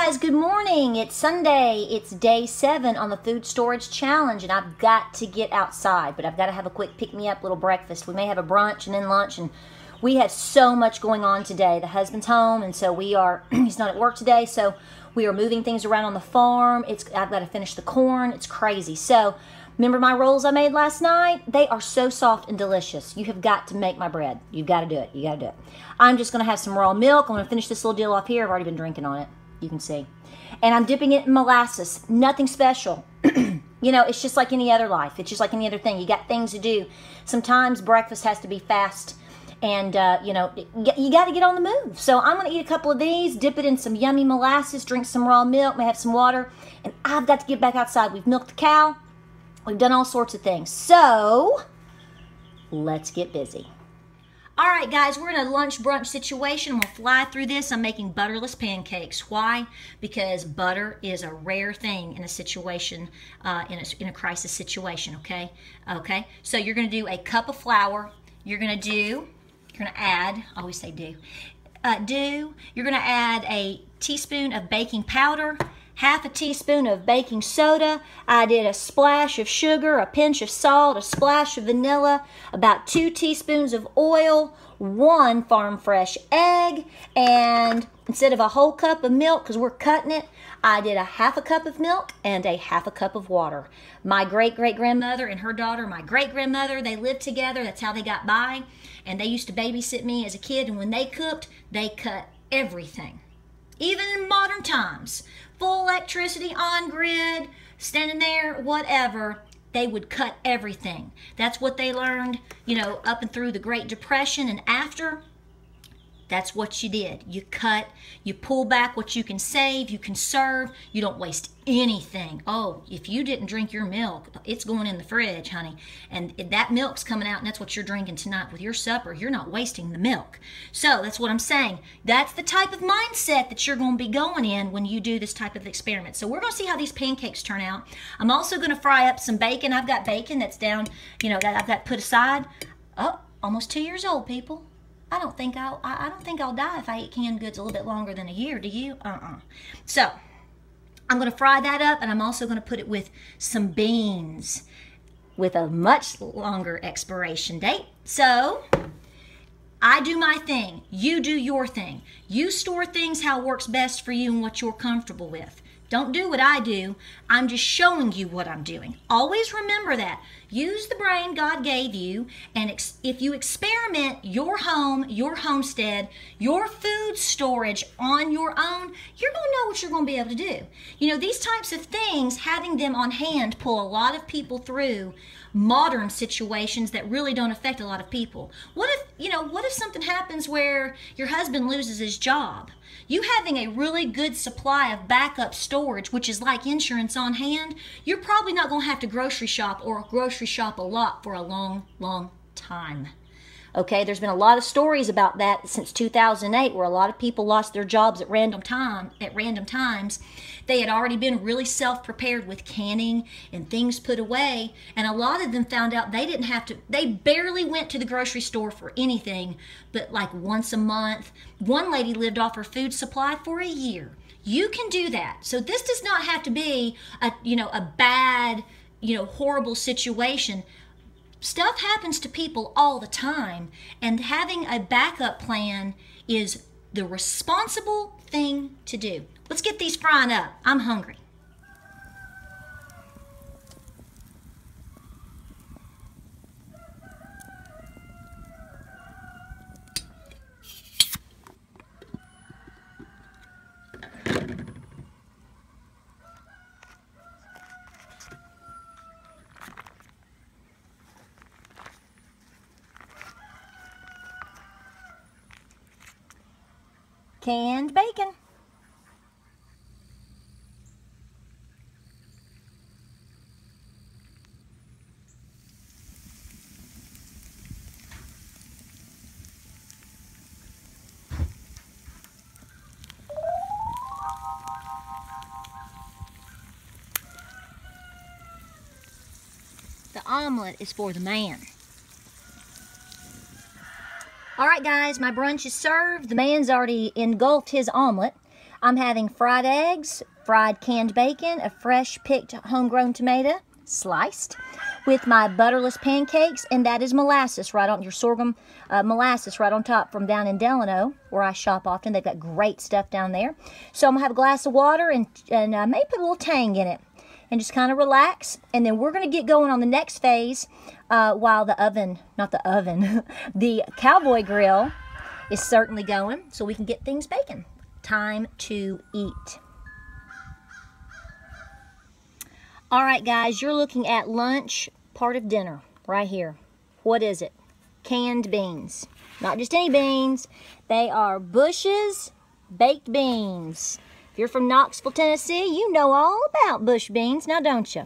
guys, good morning. It's Sunday. It's day 7 on the food storage challenge, and I've got to get outside, but I've got to have a quick pick-me-up little breakfast. We may have a brunch and then lunch, and we have so much going on today. The husband's home, and so we are, he's not at work today, so we are moving things around on the farm. I've got to finish the corn. It's crazy. So, remember my rolls I made last night? They are so soft and delicious. You have got to make my bread. You've got to do it. You got to do it. I'm just going to have some raw milk. I'm going to finish this little deal off here. I've already been drinking on it. You can see. And I'm dipping it in molasses. Nothing special. You know, it's just like any other life. It's just like any other thing. You got things to do. Sometimes breakfast has to be fast. And, you know, you got to get on the move. So I'm going to eat a couple of these, dip it in some yummy molasses, drink some raw milk, may have some water. And I've got to get back outside. We've milked the cow. We've done all sorts of things. So, let's get busy. All right, guys, we're in a lunch brunch situation. We'll fly through this. I'm making butterless pancakes. Why? Because butter is a rare thing in a situation, in a crisis situation, okay? Okay, so you're going to do a cup of flour. You're going to add, I always say do. You're going to add a teaspoon of baking powder, half a teaspoon of baking soda. I did a splash of sugar, a pinch of salt, a splash of vanilla, about 2 teaspoons of oil, 1 farm fresh egg, and instead of a whole cup of milk, because we're cutting it, I did a half a cup of milk and a half a cup of water. My great-great-grandmother and her daughter, my great-grandmother, they lived together. That's how they got by. And they used to babysit me as a kid, and when they cooked, they cut everything. Even in modern times, full electricity, on grid, standing there, whatever, they would cut everything. That's what they learned, you know, up and through the Great Depression and after. That's what you did. You cut, you pull back what you can save, you conserve, you don't waste anything. Oh, if you didn't drink your milk, it's going in the fridge, honey. And that milk's coming out, and that's what you're drinking tonight with your supper. You're not wasting the milk. So that's what I'm saying. That's the type of mindset that you're going to be going in when you do this type of experiment. So we're going to see how these pancakes turn out. I'm also going to fry up some bacon. I've got bacon that's down, you know, that I've got put aside. Oh, almost 2 years old, people. I don't think I'll die if I eat canned goods a little bit longer than a year. Do you? So I'm going to fry that up, and I'm also going to put it with some beans with a much longer expiration date. So I do my thing. You do your thing. You store things how it works best for you and what you're comfortable with. Don't do what I do. I'm just showing you what I'm doing. Always remember that. Use the brain God gave you, and if you experiment your home, your homestead, your food storage on your own, you're going to know what you're going to be able to do. You know, these types of things, having them on hand, pull a lot of people through modern situations that really don't affect a lot of people. What if something happens where your husband loses his job? You having a really good supply of backup storage, which is like insurance on hand, you're probably not going to have to grocery shop or grocery shop a lot for a long, long time. Okay, there's been a lot of stories about that since 2008 where a lot of people lost their jobs at random times. They had already been really self-prepared with canning and things put away, and a lot of them found out they barely went to the grocery store for anything but like once a month. One lady lived off her food supply for a year. You can do that. So this does not have to be a bad, horrible situation. Stuff happens to people all the time, and having a backup plan is the responsible thing to do. Let's get these frying up. I'm hungry. Canned bacon. The omelet is for the man. All right, guys, my brunch is served. The man's already engulfed his omelet. I'm having fried eggs, fried canned bacon, a fresh picked homegrown tomato, sliced, with my butterless pancakes, and that is molasses right on your sorghum molasses right on top from down in Delano, where I shop often. They've got great stuff down there. So I'm gonna have a glass of water and maybe put a little tang in it, and just kind of relax. And then we're gonna get going on the next phase while the cowboy grill is certainly going, so we can get things baking. Time to eat. All right, guys, you're looking at lunch, part of dinner, right here. What is it? Canned beans. Not just any beans. They are Bush's baked beans. If you're from Knoxville, Tennessee, you know all about Bush beans, now don't you?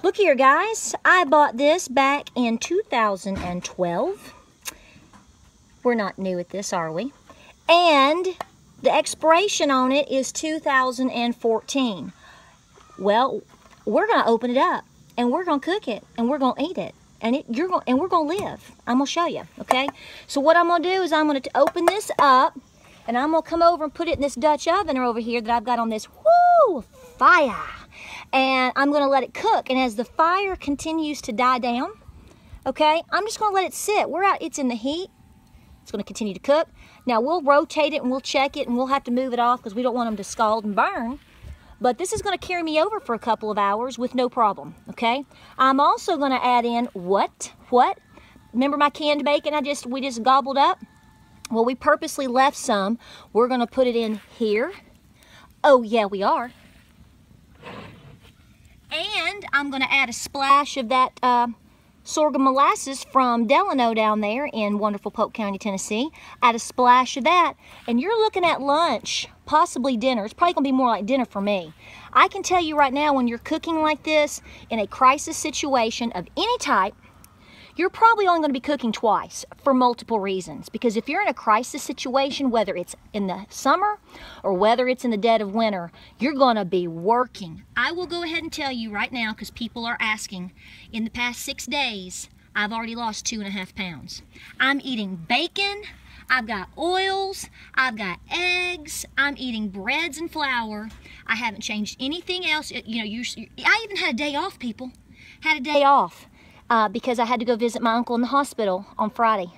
Look here, guys. I bought this back in 2012. We're not new at this, are we? And the expiration on it is 2014. Well, we're going to open it up, and we're going to cook it, and we're going to eat it, and we're going to live. I'm going to show you, okay? So what I'm going to do is I'm going to open this up, and I'm going to come over and put it in this Dutch oven over here that I've got on this fire. And I'm going to let it cook, and as the fire continues to die down, okay, I'm just going to let it sit. It's in the heat. It's going to continue to cook. Now, we'll rotate it, and we'll check it, and we'll have to move it off because we don't want them to scald and burn. But this is going to carry me over for a couple of hours with no problem, okay? I'm also going to add in what? Remember my canned bacon we just gobbled up? Well, we purposely left some. We're going to put it in here. Oh, yeah, we are. And I'm going to add a splash of that sorghum molasses from Delano down there in wonderful Polk County, Tennessee. Add a splash of that, and you're looking at lunch, possibly dinner. It's probably going to be more like dinner for me. I can tell you right now, when you're cooking like this in a crisis situation of any type, you're probably only going to be cooking twice for multiple reasons. Because if you're in a crisis situation, whether it's in the summer or whether it's in the dead of winter, you're going to be working. I will go ahead and tell you right now, because people are asking, in the past 6 days, I've already lost 2.5 pounds. I'm eating bacon, I've got oils, I've got eggs, I'm eating breads and flour. I haven't changed anything else. I even had a day off, people. Had a day off. Because I had to go visit my uncle in the hospital on Friday.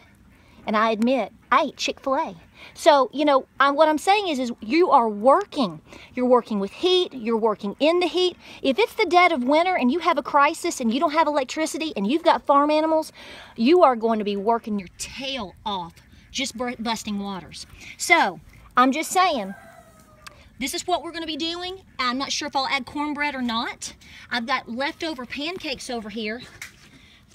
And I admit, I ate Chick-fil-A. So, what I'm saying is you are working. You're working with heat. You're working in the heat. If it's the dead of winter and you have a crisis and you don't have electricity and you've got farm animals, you are going to be working your tail off, just busting waters. So, I'm just saying, this is what we're going to be doing. I'm not sure if I'll add cornbread or not. I've got leftover pancakes over here.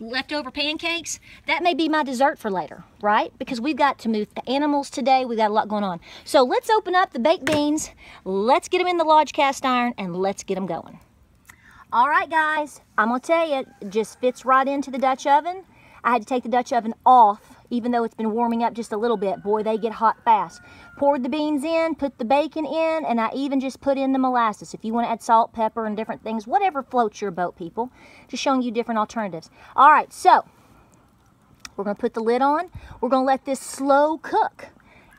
Leftover pancakes, that may be my dessert for later, right? Because we've got to move the animals today. We've got a lot going on. So let's open up the baked beans. Let's get them in the Lodge cast iron and let's get them going. All right, guys, I'm going to tell you, it just fits right into the Dutch oven. I had to take the Dutch oven off, even though it's been warming up just a little bit. Boy, they get hot fast. Poured the beans in, put the bacon in, and I even just put in the molasses. If you want to add salt, pepper, and different things, whatever floats your boat, people. Just showing you different alternatives. All right, so we're going to put the lid on. We're going to let this slow cook.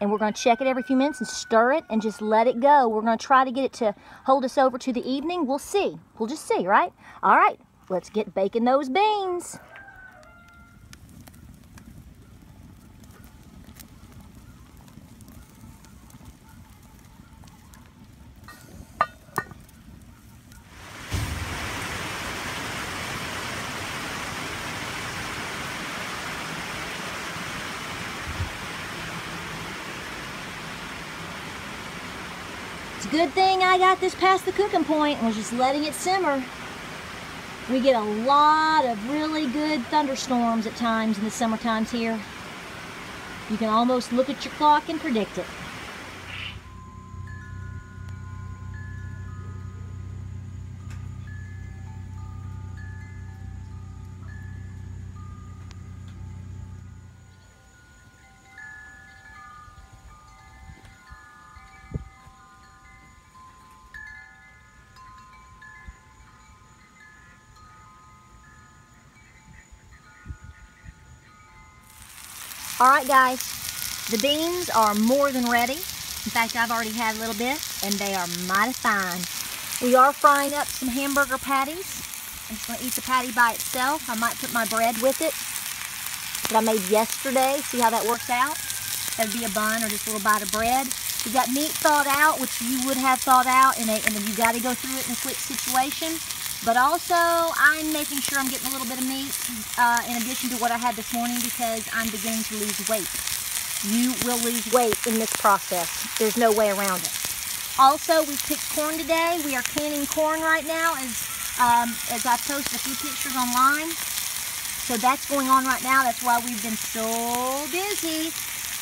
And we're going to check it every few minutes and stir it and just let it go. We're going to try to get it to hold us over to the evening. We'll see. We'll just see, right? All right, let's get baking those beans. Good thing I got this past the cooking point and was just letting it simmer. We get a lot of really good thunderstorms at times in the summer times here. You can almost look at your clock and predict it. All right, guys, the beans are more than ready. In fact, I've already had a little bit, and they are mighty fine. We are frying up some hamburger patties. I'm just going to eat the patty by itself. I might put my bread with it that I made yesterday. See how that works out? That would be a bun or just a little bite of bread. We got meat thawed out, which you would have thawed out, and then you got to go through it in a quick situation. But also, I'm making sure I'm getting a little bit of meat in addition to what I had this morning because I'm beginning to lose weight. You will lose weight in this process. There's no way around it. Also, we picked corn today. We are canning corn right now as I've posted a few pictures online. So that's going on right now. That's why we've been so busy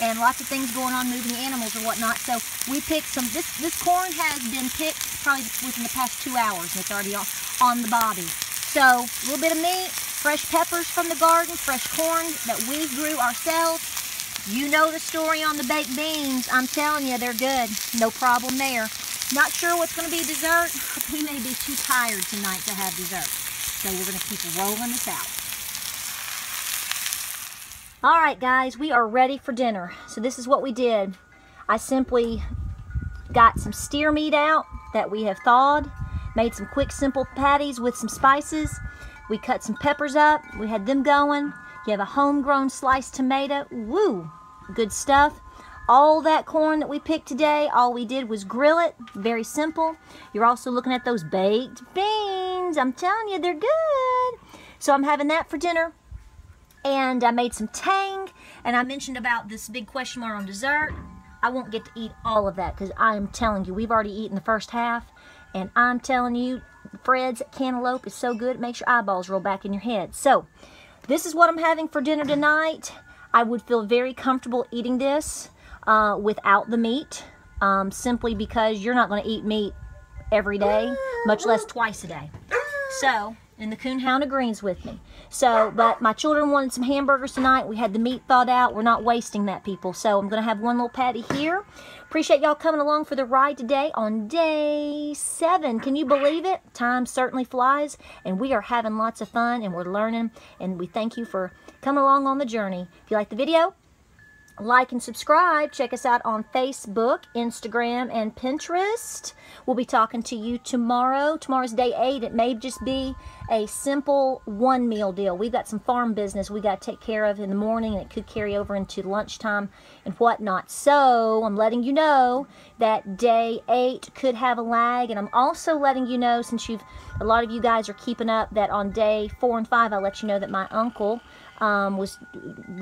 and lots of things going on, moving animals or whatnot. So we picked some, this corn has been picked probably within the past 2 hours, and it's already on the bobby. So a little bit of meat, fresh peppers from the garden, fresh corn that we grew ourselves. You know the story on the baked beans. I'm telling you, they're good. No problem there. Not sure what's going to be dessert. We may be too tired tonight to have dessert. So we're going to keep rolling this out. All right, guys, we are ready for dinner. So this is what we did. I simply got some steer meat out that we have thawed, made some quick, simple patties with some spices. We cut some peppers up. We had them going. You have a homegrown sliced tomato. Woo! Good stuff. All that corn that we picked today, all we did was grill it. Very simple. You're also looking at those baked beans. I'm telling you, they're good. So I'm having that for dinner. And I made some tang. And I mentioned about this big question mark on dessert. I won't get to eat all of that because I'm telling you, we've already eaten the first half. And I'm telling you, Fred's cantaloupe is so good, it makes your eyeballs roll back in your head. So this is what I'm having for dinner tonight. I would feel very comfortable eating this without the meat, simply because you're not going to eat meat every day, much less twice a day. So, and the coonhound agrees with me. So, but my children wanted some hamburgers tonight. We had the meat thawed out. We're not wasting that, people. So I'm going to have one little patty here. Appreciate y'all coming along for the ride today on day 7. Can you believe it? Time certainly flies, and we are having lots of fun, and we're learning, and we thank you for coming along on the journey. If you like the video, like and subscribe. Check us out on Facebook, Instagram, and Pinterest. We'll be talking to you tomorrow. Tomorrow's day 8. It may just be a simple one meal deal. We've got some farm business we got to take care of in the morning, and it could carry over into lunchtime and whatnot. So I'm letting you know that day 8 could have a lag, and I'm also letting you know, since a lot of you guys are keeping up, that on day 4 and 5 I'll let you know that my uncle was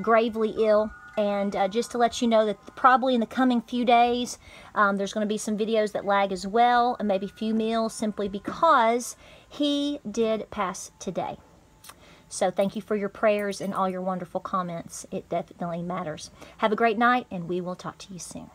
gravely ill. And just to let you know that probably in the coming few days, there's going to be some videos that lag as well, and maybe a few meals, simply because he did pass today. So thank you for your prayers and all your wonderful comments. It definitely matters. Have a great night, and we will talk to you soon.